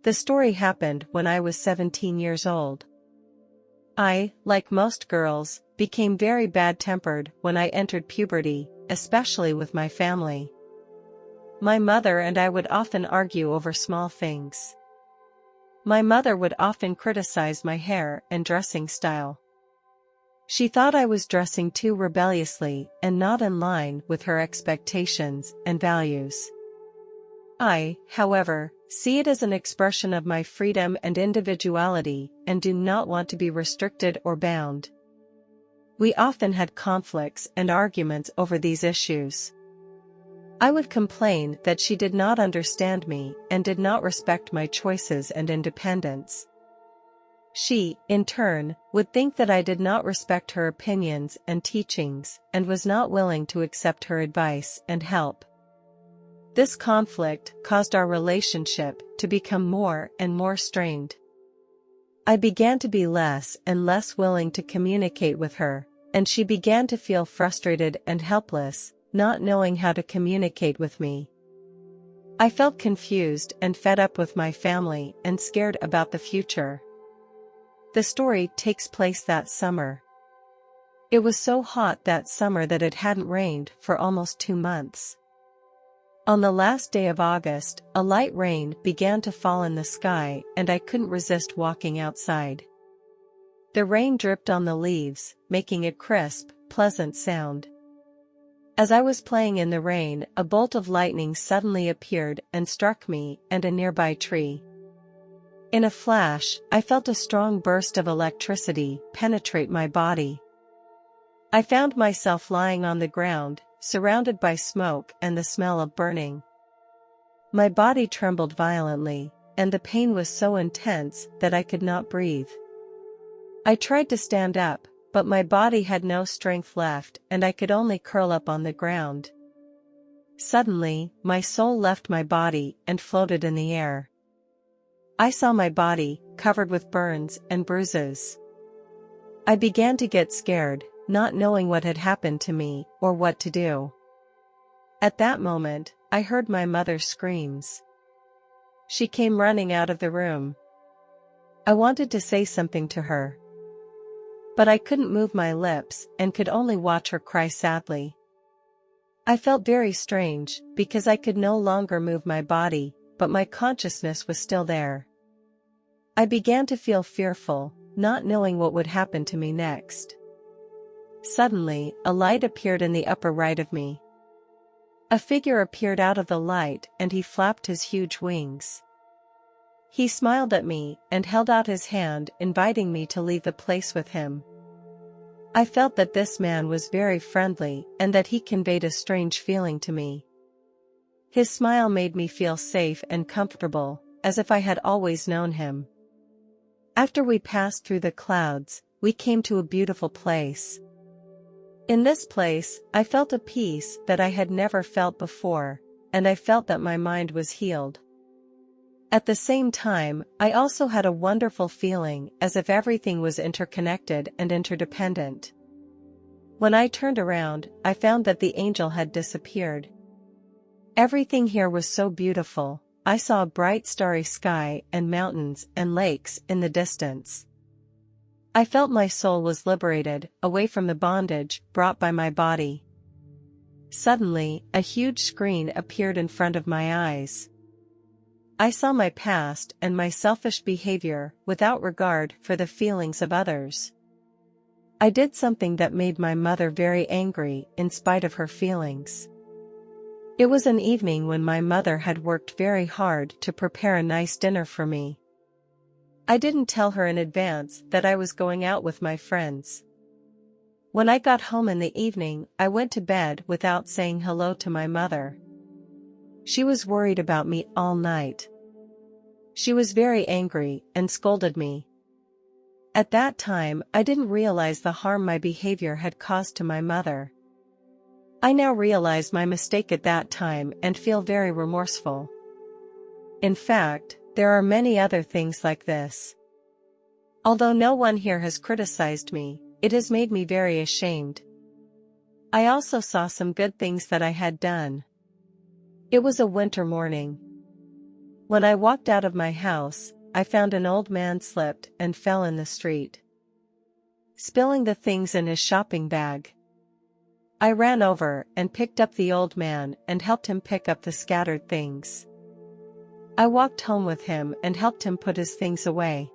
The story happened when I was 17 years old. I, like most girls, became very bad-tempered when I entered puberty, especially with my family. My mother and I would often argue over small things. My mother would often criticize my hair and dressing style. She thought I was dressing too rebelliously and not in line with her expectations and values. I, however, see it as an expression of my freedom and individuality and do not want to be restricted or bound. We often had conflicts and arguments over these issues. I would complain that she did not understand me and did not respect my choices and independence. She, in turn, would think that I did not respect her opinions and teachings and was not willing to accept her advice and help. This conflict caused our relationship to become more and more strained. I began to be less and less willing to communicate with her, and she began to feel frustrated and helpless, not knowing how to communicate with me. I felt confused and fed up with my family and scared about the future. The story takes place that summer. It was so hot that summer that it hadn't rained for almost 2 months. On the last day of August, a light rain began to fall in the sky and I couldn't resist walking outside. The rain dripped on the leaves, making a crisp, pleasant sound. As I was playing in the rain, a bolt of lightning suddenly appeared and struck me and a nearby tree. In a flash, I felt a strong burst of electricity penetrate my body. I found myself lying on the ground, surrounded by smoke and the smell of burning. My body trembled violently, and the pain was so intense that I could not breathe. I tried to stand up, but my body had no strength left and I could only curl up on the ground. Suddenly, my soul left my body and floated in the air. I saw my body, covered with burns and bruises. I began to get scared, not knowing what had happened to me or what to do. At that moment, I heard my mother's screams. She came running out of the room. I wanted to say something to her, but I couldn't move my lips and could only watch her cry sadly. I felt very strange because I could no longer move my body, but my consciousness was still there. I began to feel fearful, not knowing what would happen to me next. Suddenly, a light appeared in the upper right of me. A figure appeared out of the light and he flapped his huge wings. He smiled at me and held out his hand, inviting me to leave the place with him. I felt that this man was very friendly and that he conveyed a strange feeling to me. His smile made me feel safe and comfortable, as if I had always known him. After we passed through the clouds, we came to a beautiful place. In this place, I felt a peace that I had never felt before, and I felt that my mind was healed. At the same time, I also had a wonderful feeling as if everything was interconnected and interdependent. When I turned around, I found that the angel had disappeared. Everything here was so beautiful. I saw a bright starry sky and mountains and lakes in the distance. I felt my soul was liberated, away from the bondage brought by my body. Suddenly, a huge screen appeared in front of my eyes. I saw my past and my selfish behavior without regard for the feelings of others. I did something that made my mother very angry in spite of her feelings. It was an evening when my mother had worked very hard to prepare a nice dinner for me. I didn't tell her in advance that I was going out with my friends. When I got home in the evening, I went to bed without saying hello to my mother. She was worried about me all night. She was very angry and scolded me. At that time, I didn't realize the harm my behavior had caused to my mother. I now realize my mistake at that time and feel very remorseful. In fact, there are many other things like this. Although no one here has criticized me, it has made me very ashamed. I also saw some good things that I had done. It was a winter morning. When I walked out of my house, I found an old man slipped and fell in the street, spilling the things in his shopping bag. I ran over and picked up the old man and helped him pick up the scattered things. I walked home with him and helped him put his things away.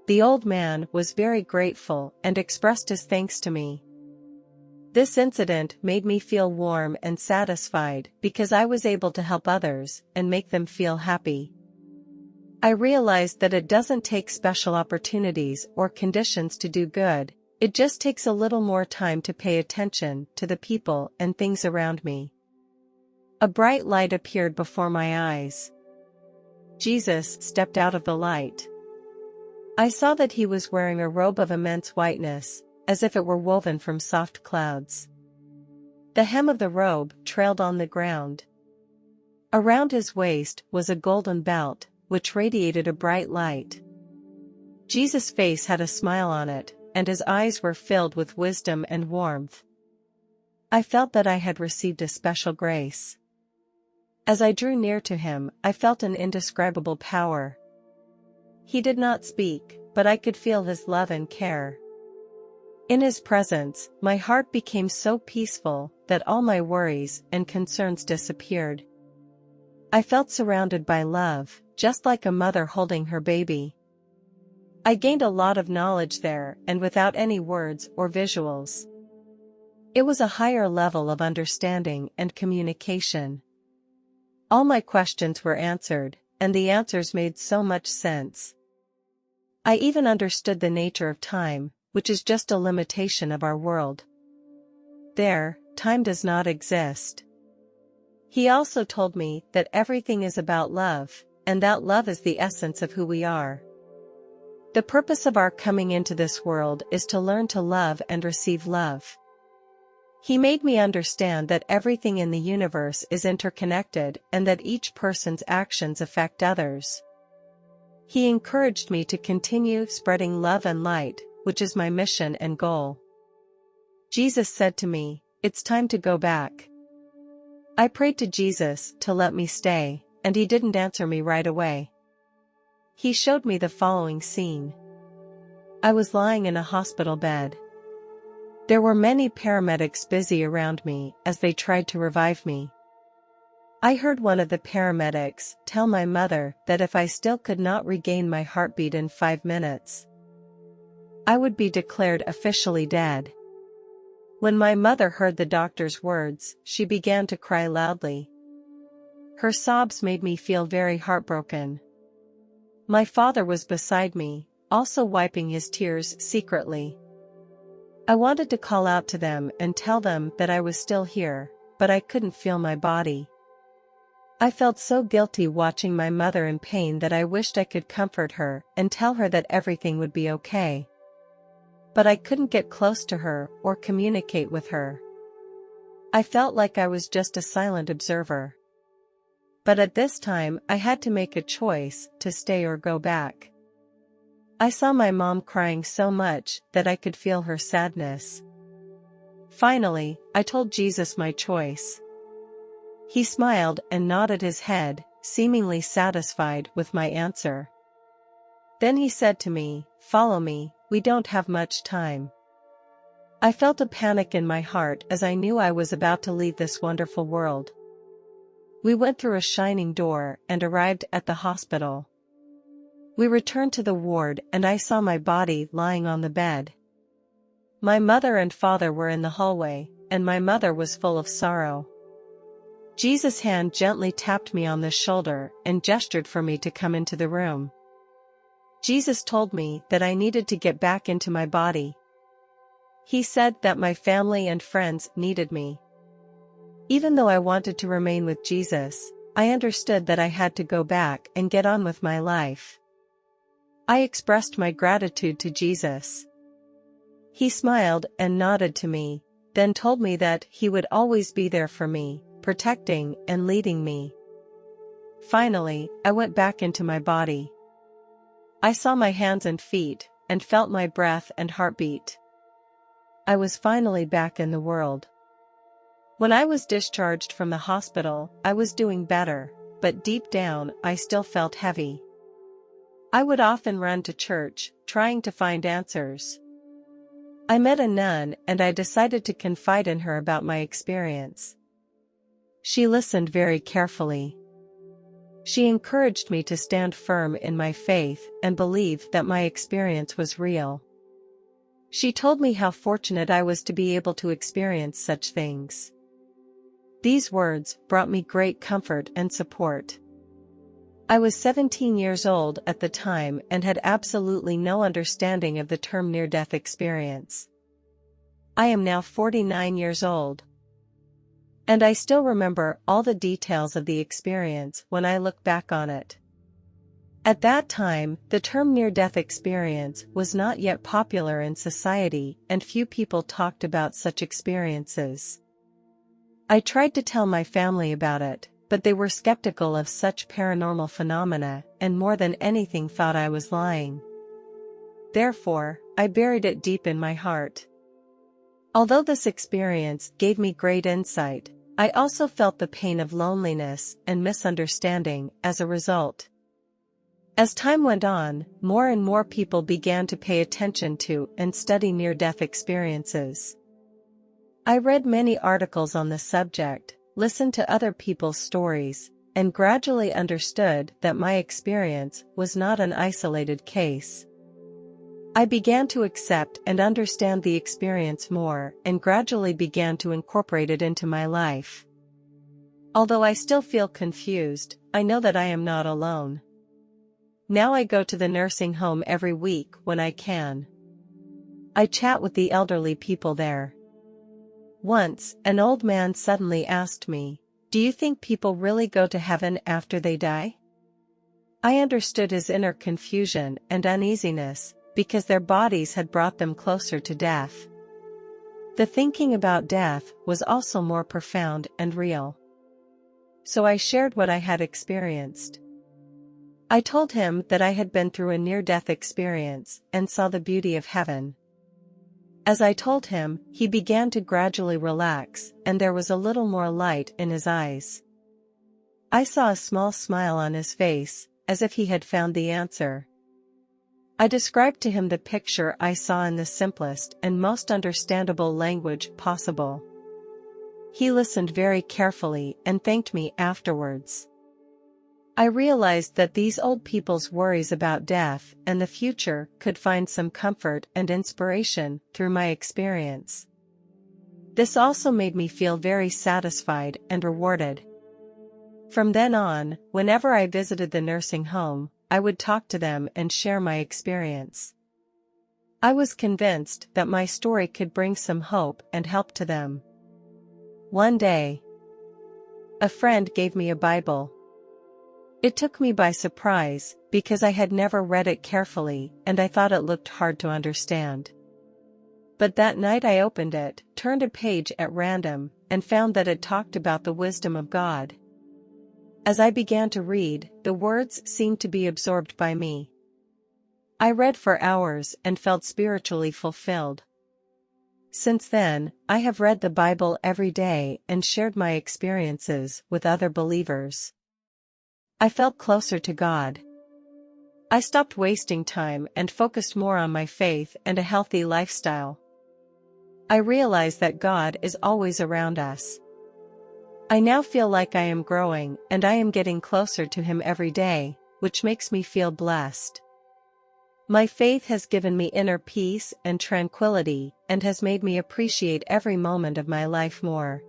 The old man was very grateful and expressed his thanks to me. This incident made me feel warm and satisfied because I was able to help others and make them feel happy. I realized that it doesn't take special opportunities or conditions to do good, it just takes a little more time to pay attention to the people and things around me. A bright light appeared before my eyes. Jesus stepped out of the light. I saw that he was wearing a robe of immense whiteness, as if it were woven from soft clouds. The hem of the robe trailed on the ground. Around his waist was a golden belt, which radiated a bright light. Jesus' face had a smile on it, and his eyes were filled with wisdom and warmth. I felt that I had received a special grace. As I drew near to him, I felt an indescribable power. He did not speak, but I could feel his love and care. In his presence, my heart became so peaceful that all my worries and concerns disappeared. I felt surrounded by love, just like a mother holding her baby. I gained a lot of knowledge there and without any words or visuals. It was a higher level of understanding and communication. All my questions were answered, and the answers made so much sense. I even understood the nature of time, which is just a limitation of our world. There, time does not exist. He also told me that everything is about love, and that love is the essence of who we are. The purpose of our coming into this world is to learn to love and receive love. He made me understand that everything in the universe is interconnected and that each person's actions affect others. He encouraged me to continue spreading love and light, which is my mission and goal. Jesus said to me, "It's time to go back." I prayed to Jesus to let me stay, and he didn't answer me right away. He showed me the following scene. I was lying in a hospital bed. There were many paramedics busy around me as they tried to revive me. I heard one of the paramedics tell my mother that if I still could not regain my heartbeat in 5 minutes, I would be declared officially dead. When my mother heard the doctor's words, she began to cry loudly. Her sobs made me feel very heartbroken. My father was beside me, also wiping his tears secretly. I wanted to call out to them and tell them that I was still here, but I couldn't feel my body. I felt so guilty watching my mother in pain that I wished I could comfort her and tell her that everything would be okay. But I couldn't get close to her or communicate with her. I felt like I was just a silent observer. But at this time I had to make a choice to stay or go back. I saw my mom crying so much that I could feel her sadness. Finally, I told Jesus my choice. He smiled and nodded his head, seemingly satisfied with my answer. Then he said to me, "Follow me, we don't have much time." I felt a panic in my heart as I knew I was about to leave this wonderful world. We went through a shining door and arrived at the hospital. We returned to the ward and I saw my body lying on the bed. My mother and father were in the hallway, and my mother was full of sorrow. Jesus' hand gently tapped me on the shoulder and gestured for me to come into the room. Jesus told me that I needed to get back into my body. He said that my family and friends needed me. Even though I wanted to remain with Jesus, I understood that I had to go back and get on with my life. I expressed my gratitude to Jesus. He smiled and nodded to me, then told me that he would always be there for me, protecting and leading me. Finally, I went back into my body. I saw my hands and feet, and felt my breath and heartbeat. I was finally back in the world. When I was discharged from the hospital, I was doing better, but deep down I still felt heavy. I would often run to church, trying to find answers. I met a nun and I decided to confide in her about my experience. She listened very carefully. She encouraged me to stand firm in my faith and believe that my experience was real. She told me how fortunate I was to be able to experience such things. These words brought me great comfort and support. I was 17 years old at the time and had absolutely no understanding of the term near-death experience. I am now 49 years old. And I still remember all the details of the experience when I look back on it. At that time, the term near-death experience was not yet popular in society and few people talked about such experiences. I tried to tell my family about it, but they were skeptical of such paranormal phenomena and more than anything thought I was lying. Therefore, I buried it deep in my heart. Although this experience gave me great insight, I also felt the pain of loneliness and misunderstanding as a result. As time went on, more and more people began to pay attention to and study near-death experiences. I read many articles on the subject, listened to other people's stories, and gradually understood that my experience was not an isolated case. I began to accept and understand the experience more and gradually began to incorporate it into my life. Although I still feel confused, I know that I am not alone. Now I go to the nursing home every week when I can. I chat with the elderly people there. Once, an old man suddenly asked me, "Do you think people really go to heaven after they die?" I understood his inner confusion and uneasiness, because their bodies had brought them closer to death. The thinking about death was also more profound and real. So I shared what I had experienced. I told him that I had been through a near-death experience and saw the beauty of heaven. As I told him, he began to gradually relax, and there was a little more light in his eyes. I saw a small smile on his face, as if he had found the answer. I described to him the picture I saw in the simplest and most understandable language possible. He listened very carefully and thanked me afterwards. I realized that these old people's worries about death and the future could find some comfort and inspiration through my experience. This also made me feel very satisfied and rewarded. From then on, whenever I visited the nursing home, I would talk to them and share my experience. I was convinced that my story could bring some hope and help to them. One day, a friend gave me a Bible. It took me by surprise, because I had never read it carefully and I thought it looked hard to understand. But that night I opened it, turned a page at random, and found that it talked about the wisdom of God. As I began to read, the words seemed to be absorbed by me. I read for hours and felt spiritually fulfilled. Since then, I have read the Bible every day and shared my experiences with other believers. I felt closer to God. I stopped wasting time and focused more on my faith and a healthy lifestyle. I realized that God is always around us. I now feel like I am growing and I am getting closer to Him every day, which makes me feel blessed. My faith has given me inner peace and tranquility and has made me appreciate every moment of my life more.